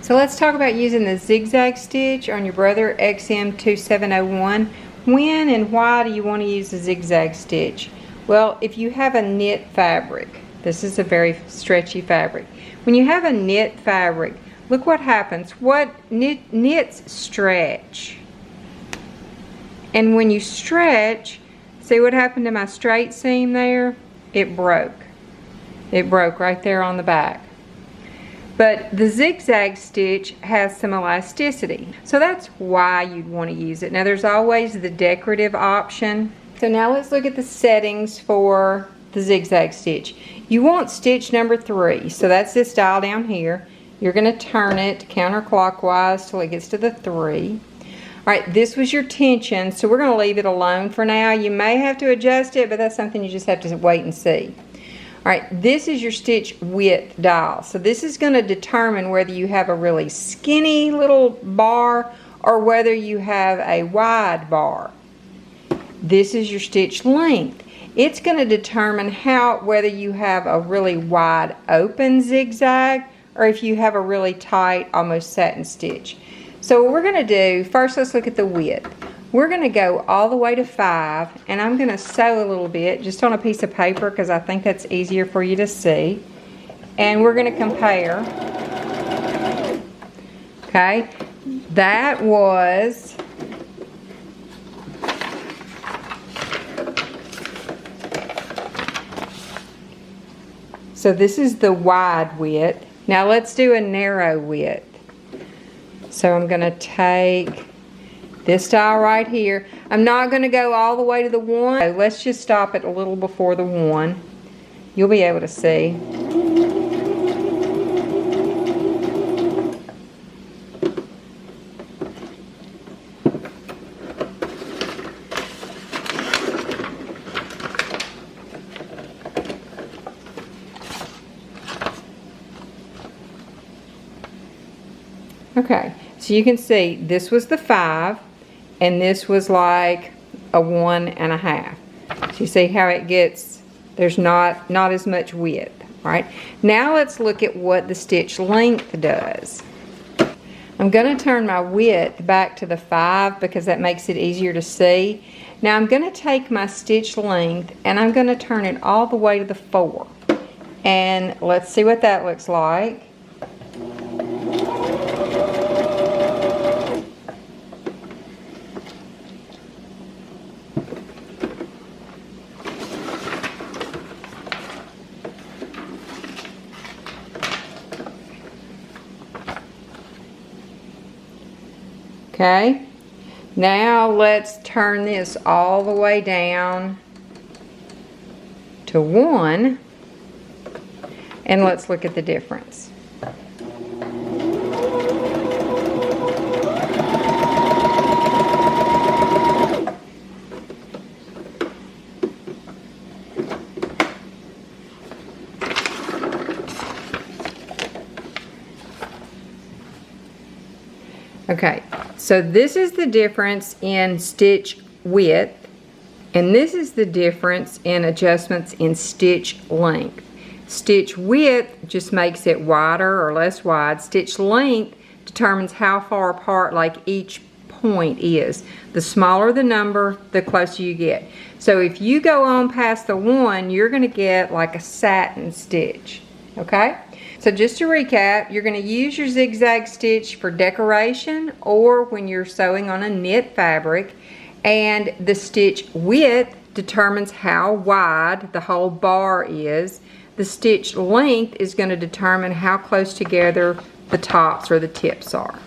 So let's talk about using the zigzag stitch on your Brother XM2701. When and why do you want to use the zigzag stitch? Well, if you have a knit fabric, this is a very stretchy fabric. When you have a knit fabric, look what happens. Knits stretch. And when you stretch, see what happened to my straight seam there? It broke. It broke right there on the back. But the zigzag stitch has some elasticity. So that's why you'd want to use it. Now there's always the decorative option. So now let's look at the settings for the zigzag stitch. You want stitch number 3. So that's this dial down here. You're going to turn it counterclockwise till it gets to the 3. Alright, this was your tension, so we're going to leave it alone for now. You may have to adjust it, but that's something you just have to wait and see. Alright, this is your stitch width dial. So this is going to determine whether you have a really skinny little bar or whether you have a wide bar. This is your stitch length. It's going to determine whether you have a really wide open zigzag or if you have a really tight, almost satin stitch. So what we're going to do, first let's look at the width. We're going to go all the way to 5, and I'm going to sew a little bit just on a piece of paper because I think that's easier for you to see. And we're going to compare. Okay, that was so this is the wide width. Now let's do a narrow width. So I'm going to take this dial right here. I'm not going to go all the way to the 1. So let's just stop it a little before the 1. You'll be able to see. Okay, so you can see this was the 5 and this was like a 1.5. So you see how it gets, there's not as much width, right? Now let's look at what the stitch length does. I'm going to turn my width back to the 5 because that makes it easier to see. Now I'm going to take my stitch length and I'm going to turn it all the way to the 4. And let's see what that looks like. Okay, now let's turn this all the way down to 1 and let's look at the difference. Okay, so this is the difference in stitch width, and this is the difference in adjustments in stitch length. Stitch width just makes it wider or less wide. Stitch length determines how far apart like each point is. The smaller the number, the closer you get. So if you go on past the 1, you're going to get like a satin stitch. Okay? So just to recap, you're going to use your zigzag stitch for decoration or when you're sewing on a knit fabric, and the stitch width determines how wide the whole bar is. The stitch length is going to determine how close together the tops or the tips are.